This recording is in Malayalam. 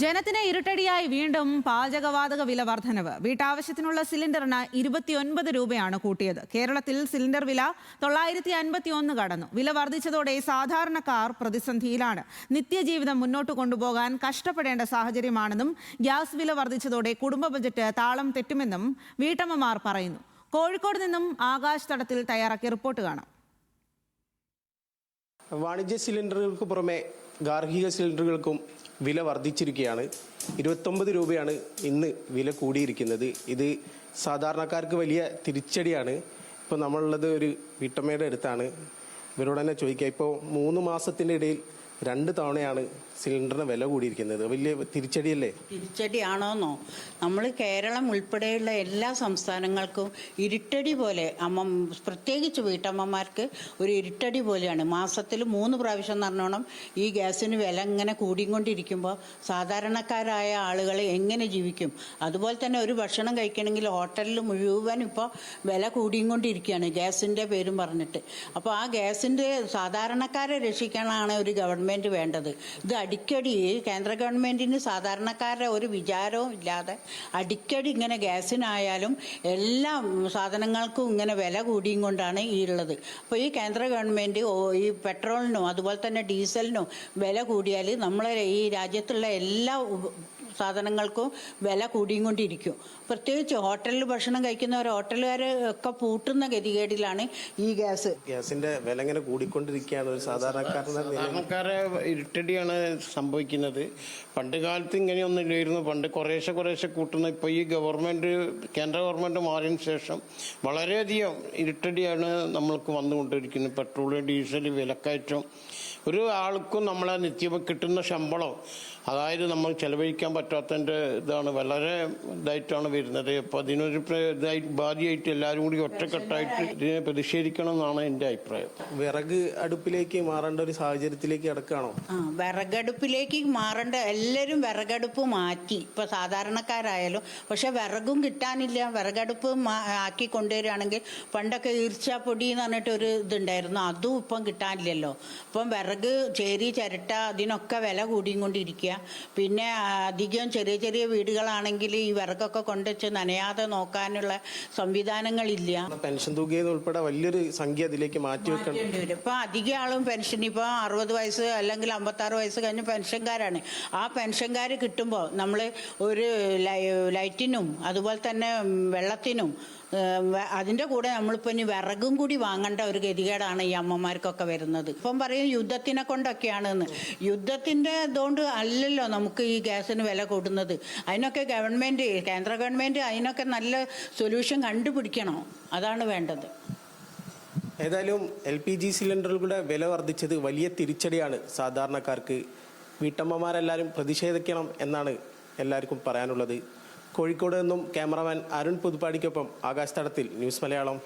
ജനത്തിന് ഇരുട്ടടിയായി വീണ്ടും പാചകവാതക വില വർധനവ്. വീട്ടാവശ്യത്തിനുള്ള സിലിണ്ടറിന് 29 രൂപയാണ് കൂട്ടിയത്. കേരളത്തിൽ സിലിണ്ടർ വില 951 കടന്നു. വില വർദ്ധിച്ചതോടെ സാധാരണക്കാർ പ്രതിസന്ധിയിലാണ്. നിത്യജീവിതം മുന്നോട്ട് കൊണ്ടുപോകാൻ കഷ്ടപ്പെടേണ്ട സാഹചര്യമാണെന്നും ഗ്യാസ് വില വർദ്ധിച്ചതോടെ കുടുംബ ബജറ്റ് താളം തെറ്റുമെന്നും വീട്ടമ്മമാർ പറയുന്നു. കോഴിക്കോട് നിന്നും ആകാശ് തടത്തിൽ തയ്യാറാക്കിയ റിപ്പോർട്ട് കാണാം. വാണിജ്യ സിലിണ്ടറുകൾക്ക് പുറമെ ഗാർഹിക സിലിണ്ടറുകൾക്കും വില വർദ്ധിച്ചിരിക്കുകയാണ്. 29 രൂപയാണ് ഇന്ന് വില കൂടിയിരിക്കുന്നത്. ഇത് സാധാരണക്കാർക്ക് വലിയ തിരിച്ചടിയാണ്. ഇപ്പോൾ നമ്മളുള്ളത് ഒരു വീട്ടമ്മയുടെ അടുത്താണ്. ഇവരോട് തന്നെ ചോദിക്കുക, ഇപ്പോൾ 3 മാസത്തിൻ്റെ ഇടയിൽ 2 തവണയാണ് സിലിണ്ടറിന് വില കൂടിയിരിക്കുന്നത്. വലിയ തിരിച്ചടിയല്ലേ? തിരിച്ചടിയാണോന്നോ? നമ്മൾ കേരളം ഉൾപ്പെടെയുള്ള എല്ലാ സംസ്ഥാനങ്ങൾക്കും ഇരുട്ടടി പോലെ പ്രത്യേകിച്ച് വീട്ടമ്മമാർക്ക് ഒരു ഇരുട്ടടി പോലെയാണ്. മാസത്തിൽ 3 പ്രാവശ്യം എന്ന് പറഞ്ഞോണം ഈ ഗ്യാസിന് വില ഇങ്ങനെ കൂടിക്കൊണ്ടിരിക്കുമ്പോൾ സാധാരണക്കാരായ ആളുകൾ എങ്ങനെ ജീവിക്കും? അതുപോലെ തന്നെ ഒരു ഭക്ഷണം കഴിക്കണമെങ്കിൽ ഹോട്ടലിൽ മുഴുവൻ ഇപ്പോൾ വില കൂടിക്കൊണ്ടിരിക്കുകയാണ് ഗ്യാസിൻ്റെ പേരും പറഞ്ഞിട്ട്. അപ്പോൾ ആ ഗ്യാസിൻ്റെ സാധാരണക്കാരെ രക്ഷിക്കാനാണ് ഒരു ഗവൺമെൻറ് വേണ്ടത്. ഇത് അടിക്കടി കേന്ദ്ര ഗവൺമെന്റിന് സാധാരണക്കാരുടെ ഒരു വിചാരവും ഇല്ലാതെ അടിക്കടി ഇങ്ങനെ ഗ്യാസിനായാലും എല്ലാ സാധനങ്ങൾക്കും ഇങ്ങനെ വില കൂടിയും കൊണ്ടാണ് ഈ ഉള്ളത്. അപ്പോൾ ഈ കേന്ദ്ര ഗവൺമെന്റ് ഈ പെട്രോളിനും അതുപോലെ തന്നെ ഡീസലിനും വില കൂടിയാൽ നമ്മളെ ഈ രാജ്യത്തുള്ള എല്ലാ സാധനങ്ങൾക്കും വില കൂടിക്കൊണ്ടിരിക്കും. പ്രത്യേകിച്ച് ഹോട്ടലിൽ ഭക്ഷണം കഴിക്കുന്നവർ ഹോട്ടലുകാർ ഒക്കെ പൂട്ടുന്ന ഗതികേടിലാണ് ഈ ഗ്യാസിന്റെ വില ഇങ്ങനെ കൂടിക്കൊണ്ടിരിക്കുകയാണ്. ഒരു സാധാരണക്കാരെ ഇരുട്ടടിയാണ് സംഭവിക്കുന്നത്. പണ്ട് കാലത്ത് ഇങ്ങനെയൊന്നും ഇല്ലായിരുന്നു. പണ്ട് കുറേശ്ശെ കൂട്ടുന്ന ഇപ്പോൾ ഈ കേന്ദ്ര ഗവൺമെന്റ് മാറിയതിനു ശേഷം വളരെയധികം ഇരുട്ടടിയാണ് നമ്മൾക്ക് വന്നുകൊണ്ടിരിക്കുന്നത്. പെട്രോൾ ഡീസൽ വിലക്കയറ്റം ഒരു ആൾക്കും നമ്മളെ നിത്യം കിട്ടുന്ന ശമ്പളം, അതായത് നമ്മൾ ചെലവഴിക്കാൻ പറ്റാത്തതിൻ്റെ ഇതാണ് വളരെ ഇതായിട്ടാണ് വരുന്നത്. അപ്പോൾ അതിനൊരു ബാധ്യമായിട്ട് എല്ലാവരും കൂടി ഒറ്റക്കെട്ടായിട്ട് ഇതിനെ പ്രതിഷേധിക്കണം എന്നാണ് എൻ്റെ അഭിപ്രായം. വിറക് അടുപ്പിലേക്ക് മാറേണ്ട ഒരു സാഹചര്യത്തിലേക്ക് കിടക്കുകയാണോ? വിറകടുപ്പിലേക്ക് മാറേണ്ട എല്ലാവരും വിറകടുപ്പ് മാറ്റി. ഇപ്പോൾ സാധാരണക്കാരായാലും പക്ഷെ വിറകും കിട്ടാനില്ല. വിറകടുപ്പ് ആക്കി കൊണ്ടുവരികയാണെങ്കിൽ പണ്ടൊക്കെ ഈർച്ചാപ്പൊടി എന്ന് പറഞ്ഞിട്ട് ഒരു ഇതുണ്ടായിരുന്നു, അതും ഇപ്പം കിട്ടാനില്ലല്ലോ. അപ്പം വിറക് ചേരി ചിരട്ട അതിനൊക്കെ വില കൂടിയും കൊണ്ടിരിക്കുക. പിന്നെ അധികം ചെറിയ വീടുകളാണെങ്കിൽ ഈ വിറകൊക്കെ കൊണ്ടുവച്ച് നനയാതെ നോക്കാനുള്ള സംവിധാനങ്ങളില്ല. പെൻഷൻ തുക ഉൾപ്പെടെ വലിയൊരു സംഖ്യ അതിലേക്ക് മാറ്റി വെക്കേണ്ടി വരും. ഇപ്പൊ അധികം ആളും പെൻഷൻ ഇപ്പൊ 60 വയസ്സ് അല്ലെങ്കിൽ 56 വയസ്സ് കഴിഞ്ഞ പെൻഷൻകാരാണ്. ആ പെൻഷൻകാർ കിട്ടുമ്പോൾ നമ്മൾ ഒരു ലൈറ്റിനും അതുപോലെ തന്നെ വെള്ളത്തിനും അതിൻ്റെ കൂടെ നമ്മളിപ്പോൾ ഇനി വിറകും കൂടി വാങ്ങേണ്ട ഒരു ഗതികേടാണ് ഈ അമ്മമാർക്കൊക്കെ വരുന്നത്. ഇപ്പം പറയും യുദ്ധത്തിനെ കൊണ്ടൊക്കെയാണെന്ന്. യുദ്ധത്തിൻ്റെ ഇതുകൊണ്ട് അല്ലല്ലോ നമുക്ക് ഈ ഗ്യാസിന് വില കൂടുന്നത്. അതിനൊക്കെ കേന്ദ്ര ഗവൺമെൻറ് അതിനൊക്കെ നല്ല സൊല്യൂഷൻ കണ്ടുപിടിക്കണം. അതാണ് വേണ്ടത്. ഏതായാലും LPG സിലിണ്ടറുകളുടെ വില വർദ്ധിച്ചത് വലിയ തിരിച്ചടിയാണ് സാധാരണക്കാർക്ക്. വീട്ടമ്മമാരെല്ലാവരും പ്രതിഷേധിക്കണം എന്നാണ് എല്ലാവർക്കും പറയാനുള്ളത്. കോഴിക്കോട് നിന്നും ക്യാമറാമാൻ അരുൺ പുതുപ്പാടിക്കൊപ്പം ആകാശ് തടത്തിൽ, ന്യൂസ് മലയാളം.